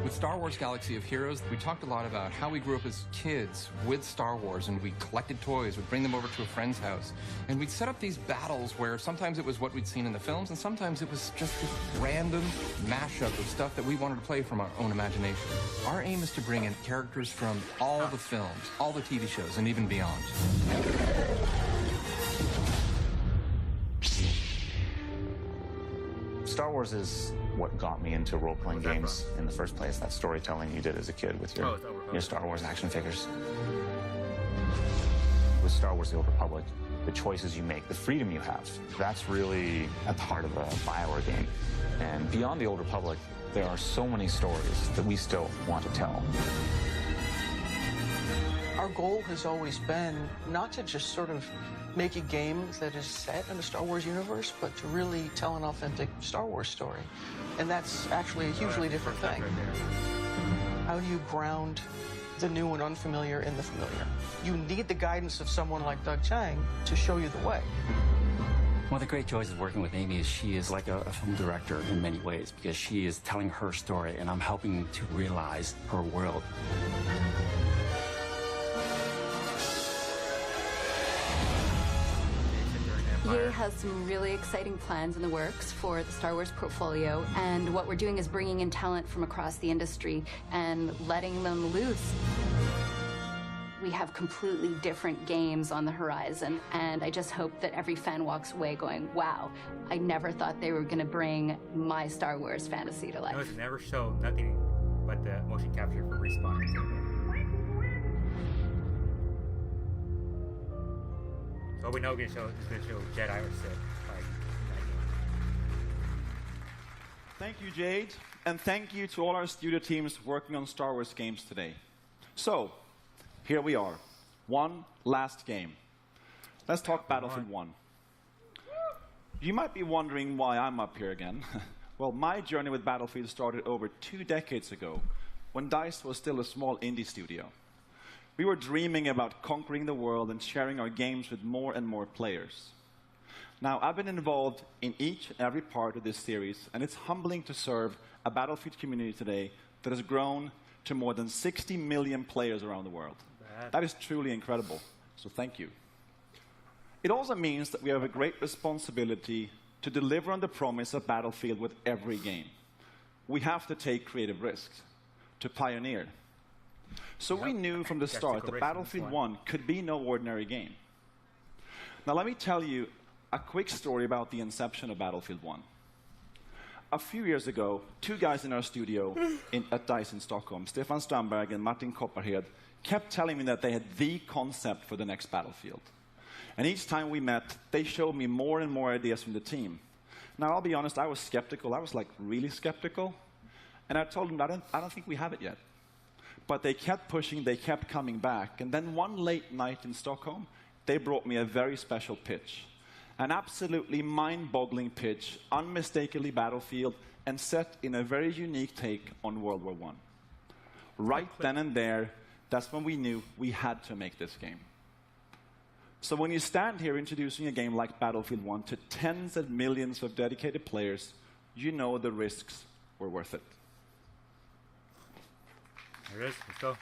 Speaker 16: With Star Wars Galaxy of Heroes, we talked a lot about how we grew up as kids with Star Wars, and we collected toys, we'd bring them over to a friend's house, and we'd set up these battles where sometimes it was what we'd seen in the films, and sometimes it was just this random mashup of stuff that we wanted to play from our own imagination. Our aim is to bring in characters from all the films, all the TV shows, and even beyond.
Speaker 24: Star Wars is what got me into role-playing games in the first place, that storytelling you did as a kid with your Star Wars action figures. With Star Wars The Old Republic, the choices you make, the freedom you have, that's really at the heart of a BioWare game. And beyond The Old Republic, there are so many stories that we still want to tell.
Speaker 25: Our goal has always been not to just sort of make a game that is set in the Star Wars universe, but to really tell an authentic Star Wars story. And that's actually a hugely different thing. How do you ground the new and unfamiliar in the familiar? You need the guidance of someone like Doug Chiang to show you the way.
Speaker 26: One of the great joys of working with Amy is she is like a film director in many ways, because she is telling her story and I'm helping to realize her world.
Speaker 7: EA has some really exciting plans in the works for the Star Wars portfolio, and what we're doing is bringing in talent from across the industry and letting them loose. We have completely different games on the horizon, and I just hope that every fan walks away going, wow, I never thought they were going to bring my Star Wars fantasy to life.
Speaker 1: No, it's never showed nothing but the motion capture for Respawn. So we know it's going to show Jedi or Sith.
Speaker 6: Thank you, Jade, and thank you to all our studio teams working on Star Wars games today. So, here we are. One last game. Let's talk Battlefield 1. You might be wondering why I'm up here again. Well, my journey with Battlefield started over 2 decades ago, when DICE was still a small indie studio. We were dreaming about conquering the world and sharing our games with more and more players. Now, I've been involved in each and every part of this series, and it's humbling to serve a Battlefield community today that has grown to more than 60 million players around the world. That is truly incredible, so thank you. It also means that we have a great responsibility to deliver on the promise of Battlefield with every game. We have to take creative risks, to pioneer. So we knew from the start that Battlefield 1 could be no ordinary game. Now let me tell you a quick story about the inception of Battlefield 1. A few years ago, 2 guys in our studio at DICE in Stockholm, Stefan Strandberg and Martin Kopparhed, kept telling me that they had the concept for the next Battlefield. And each time we met, they showed me more and more ideas from the team. Now, I'll be honest, I was skeptical. I was like really skeptical. And I told them, I don't think we have it yet. But they kept pushing, they kept coming back. And then one late night in Stockholm, they brought me a very special pitch. An absolutely mind-boggling pitch, unmistakably Battlefield, and set in a very unique take on World War I. Right then and there, that's when we knew we had to make this game. So when you stand here introducing a game like Battlefield 1 to tens of millions of dedicated players, you know the risks were worth it.
Speaker 1: There it is. Let's go.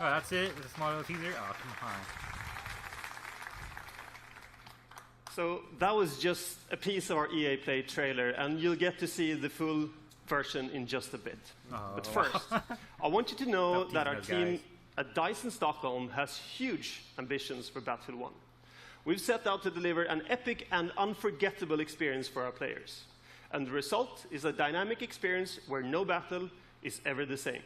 Speaker 1: that's it? It's a small little teaser? Oh, come on.
Speaker 3: So that was just a piece of our EA Play trailer, and you'll get to see the full version in just a bit.
Speaker 1: Oh.
Speaker 3: But first, I want you to know that our team at DICE in Stockholm has huge ambitions for Battlefield 1. We've set out to deliver an epic and unforgettable experience for our players. And the result is a dynamic experience where no battle is ever the same.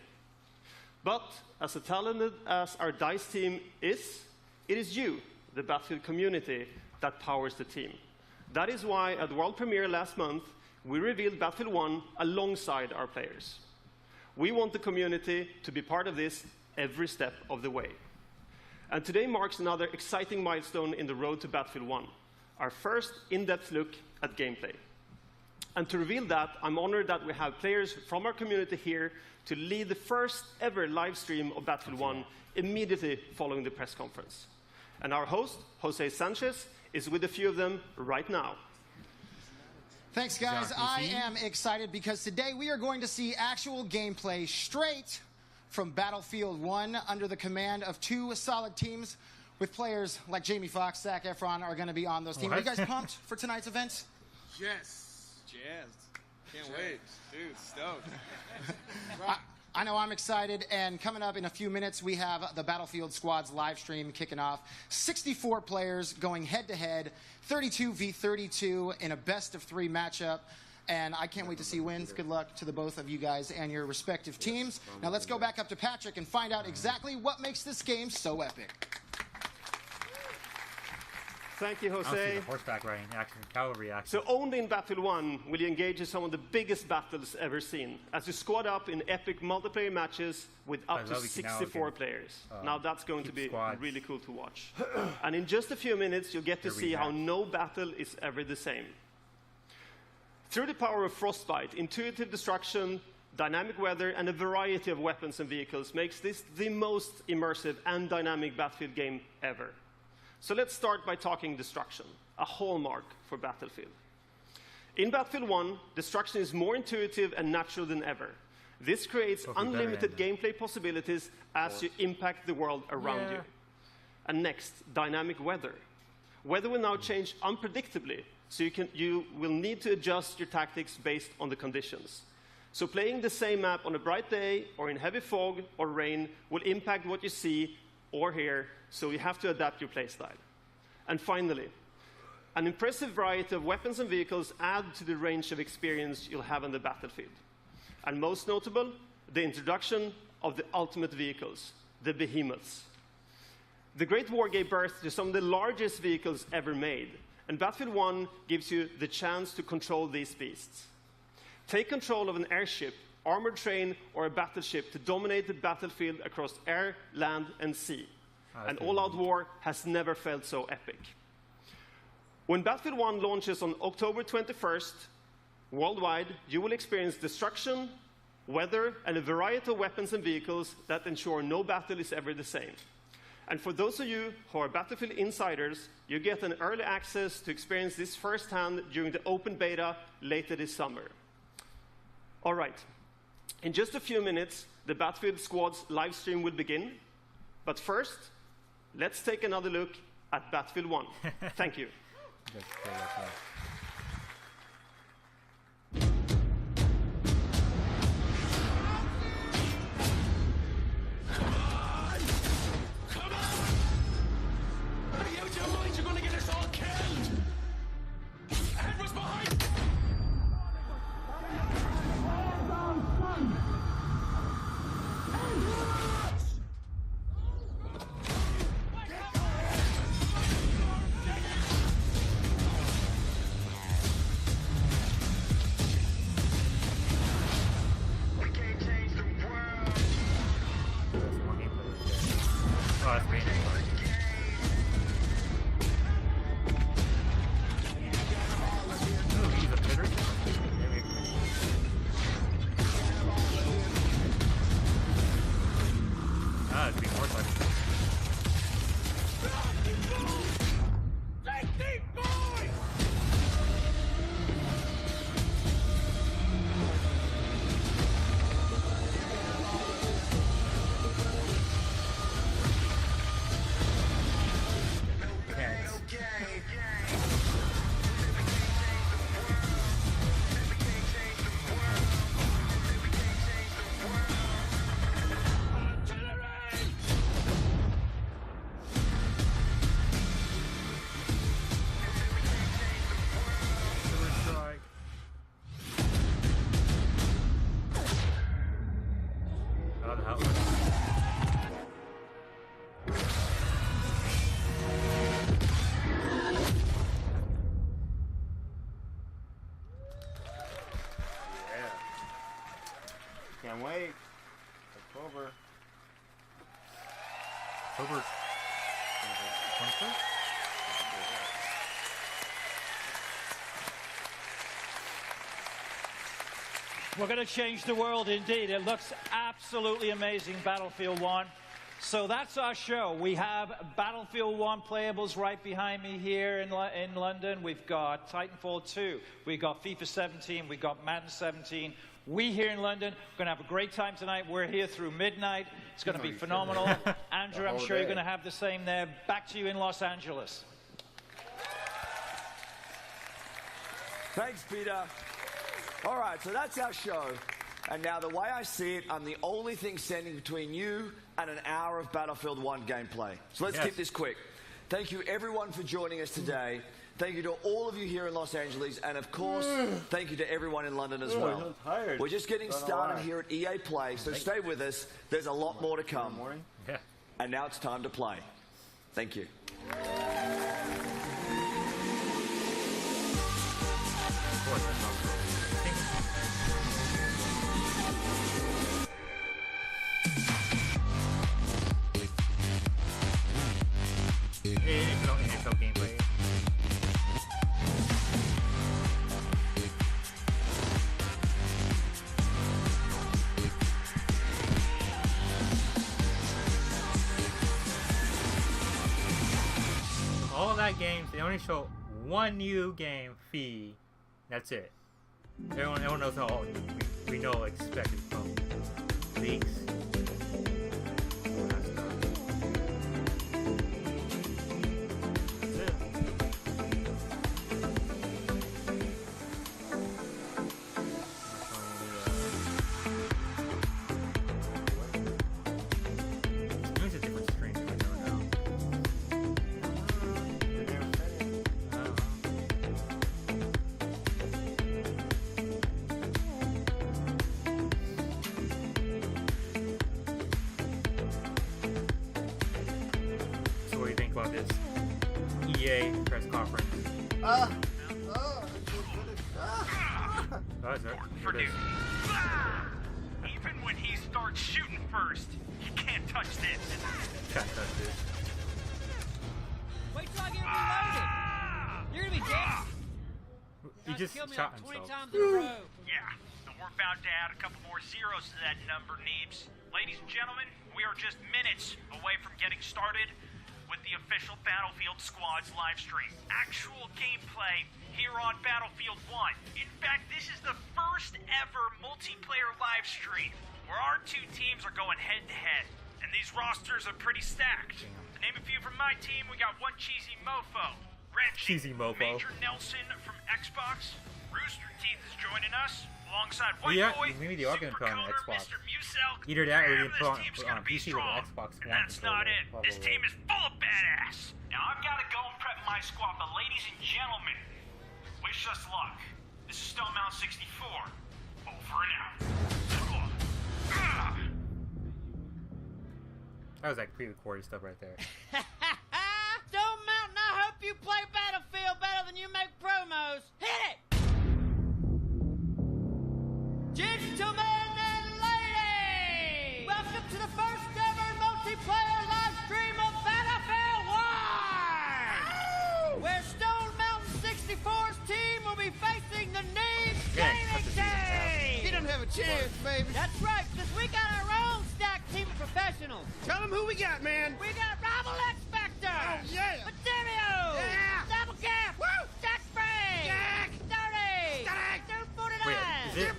Speaker 3: But as talented as our DICE team is, it is you, the Battlefield community, that powers the team. That is why at the world premiere last month, we revealed Battlefield 1 alongside our players. We want the community to be part of this every step of the way. And today marks another exciting milestone in the road to Battlefield 1, our first in-depth look at gameplay. And to reveal that, I'm honored that we have players from our community here to lead the first ever live stream of Battlefield 1 immediately following the press conference. And our host, Jose Sanchez, is with a few of them right now.
Speaker 9: Thanks, guys. I am excited because today we are going to see actual gameplay straight from Battlefield 1 under the command of two solid teams with players like Jamie Foxx, Zac Efron are going to be on those teams. Are you guys pumped for tonight's event?
Speaker 13: Yes. Jazzed. Can't wait. Dude, stoked.
Speaker 9: I know I'm excited, and coming up in a few minutes, we have the Battlefield Squad's live stream kicking off. 64 players going head-to-head, 32 v 32 in a best-of-3 matchup, and I can't wait to see wins. Good luck to the both of you guys and your respective teams. Now let's go back up to Patrick and find out exactly what makes this game so epic.
Speaker 3: Thank you, Jose.
Speaker 1: I'll see the horseback riding action, cavalry action.
Speaker 3: So only in Battlefield 1 will you engage in some of the biggest battles ever seen, as you squad up in epic multiplayer matches with up to 64 players. Now that's going to be really cool to watch. And in just a few minutes, you'll get to see how no battle is ever the same. Through the power of Frostbite, intuitive destruction, dynamic weather, and a variety of weapons and vehicles makes this the most immersive and dynamic Battlefield game ever. So let's start by talking destruction, a hallmark for Battlefield. In Battlefield 1, destruction is more intuitive and natural than ever. This creates unlimited gameplay possibilities as you impact the world around you. And next, dynamic weather. Weather will now change unpredictably, so you will need to adjust your tactics based on the conditions. So playing the same map on a bright day or in heavy fog or rain will impact what you see or hear, so you have to adapt your playstyle. And finally, an impressive variety of weapons and vehicles add to the range of experience you'll have on the battlefield. And most notable, the introduction of the ultimate vehicles, the behemoths. The Great War gave birth to some of the largest vehicles ever made, and Battlefield 1 gives you the chance to control these beasts. Take control of an airship, armored train, or a battleship to dominate the battlefield across air, land, and sea. An all-out war has never felt so epic. When Battlefield 1 launches on October 21st, worldwide, you will experience destruction, weather, and a variety of weapons and vehicles that ensure no battle is ever the same. And for those of you who are Battlefield insiders, you get an early access to experience this firsthand during the open beta later this summer. All right. In just a few minutes, the Battlefield Squad's live stream will begin. But first, let's take another look at Battlefield 1. Thank you.
Speaker 8: You're gonna get us all killed! Ahead was behind!
Speaker 23: October.
Speaker 1: October 21st?
Speaker 4: We're going to change the world indeed. It looks absolutely amazing, Battlefield 1. So that's our show. We have Battlefield 1 playables right behind me here in London. We've got Titanfall 2. We've got FIFA 17. We've got Madden 17. We here in London are going to have a great time tonight. We're here through midnight. It's going to be phenomenal. Andrew, I'm sure you're going to have the same there. Back to you in Los Angeles.
Speaker 15: Thanks, Peter. All right, so that's our show. And now the way I see it, I'm the only thing standing between you and an hour of Battlefield 1 gameplay. So let's keep this quick. Thank you, everyone, for joining us today. Thank you to all of you here in Los Angeles. And, of course, thank you to everyone in London as well. We're just getting started here at EA Play, so stay with us. There's a lot more to come. And now it's time to play. Thank you.
Speaker 1: NFL gameplay. All that games, they only show one new game fee. That's it. Everyone knows how we know expected from leaks. About this EA press conference.
Speaker 17: For dude. Even when he starts shooting first, you can't touch this.
Speaker 1: Can't touch this.
Speaker 18: Wait till I get reloaded. You're gonna be dead.
Speaker 1: He just shot himself.
Speaker 18: 20 times in a row.
Speaker 17: Yeah, and we're about to add a couple more zeros to that number, Neebs. Ladies and gentlemen, we are just minutes away from getting started with the official Battlefield Squads live stream. Actual gameplay here on Battlefield 1. In fact, this is the first ever multiplayer live stream where our two teams are going head to head. And these rosters are pretty stacked. To name a few from my team, we got one cheesy mofo, Reggie, Major Nelson from Xbox, Rooster Teeth is joining us, alongside White Boy,
Speaker 1: maybe they are going to put on the Xbox.
Speaker 17: Mr. Muselk.
Speaker 1: Either that or they put on PC with the Xbox One.
Speaker 17: That's not it. This team is full of badass. Now I've got to go and prep my squad, but ladies and gentlemen, wish us luck. This is Stone Mountain 64. Over and out.
Speaker 1: That was like pre-recorded stuff right there.
Speaker 18: Stone Mountain, I hope you play Battlefield better than you make promos. Hit it! Gentlemen and ladies, welcome to the first ever multiplayer live stream of Battlefield 1! Where Stone Mountain 64's team will be facing the Neebs Gaming team!
Speaker 19: You don't have a chance, baby.
Speaker 18: That's right, because we got our own stacked team of professionals.
Speaker 19: Tell them who we got, man.
Speaker 18: We got Rival X Factor!
Speaker 19: Oh, yeah!
Speaker 18: Material!
Speaker 19: Yeah!
Speaker 18: Double Cap!
Speaker 19: Woo!
Speaker 18: Jack Spray!
Speaker 19: Jack!
Speaker 18: Sturdy!
Speaker 19: Stack!
Speaker 18: Dude 49!
Speaker 1: Wait, is it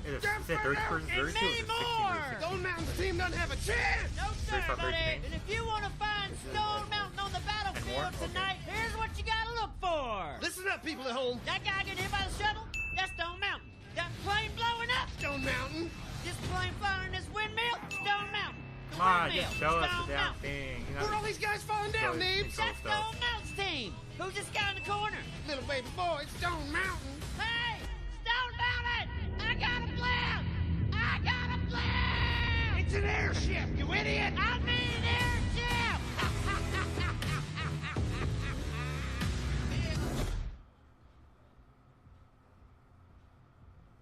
Speaker 1: 30 person 30 or is it 60 versus?
Speaker 19: Stone Mountain's team doesn't have a chance!
Speaker 18: No, sir, buddy. And if you want to find Stone Mountain on the battlefield tonight, here's what you got to look for.
Speaker 19: Listen up, people at home.
Speaker 18: That guy getting hit by the shuttle? That's Stone Mountain. That plane blowing up?
Speaker 19: Stone Mountain.
Speaker 18: This plane firing this windmill? Stone Mountain.
Speaker 1: Come on, just show us the damn thing.
Speaker 19: Where are all these guys falling down, Neebs?
Speaker 18: That's Stone Mountain's team. Who's this guy in the corner?
Speaker 19: Little baby boy, Stone Mountain.
Speaker 18: Hey, Stone Mountain! I got a plan! I got a plan!
Speaker 19: It's an airship, you idiot!
Speaker 18: I mean airship!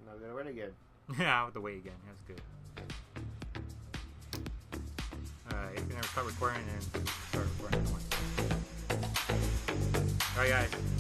Speaker 23: Now we're gonna win again.
Speaker 1: Yeah, with the way again. That's good. stop recording and start recording. Alright guys.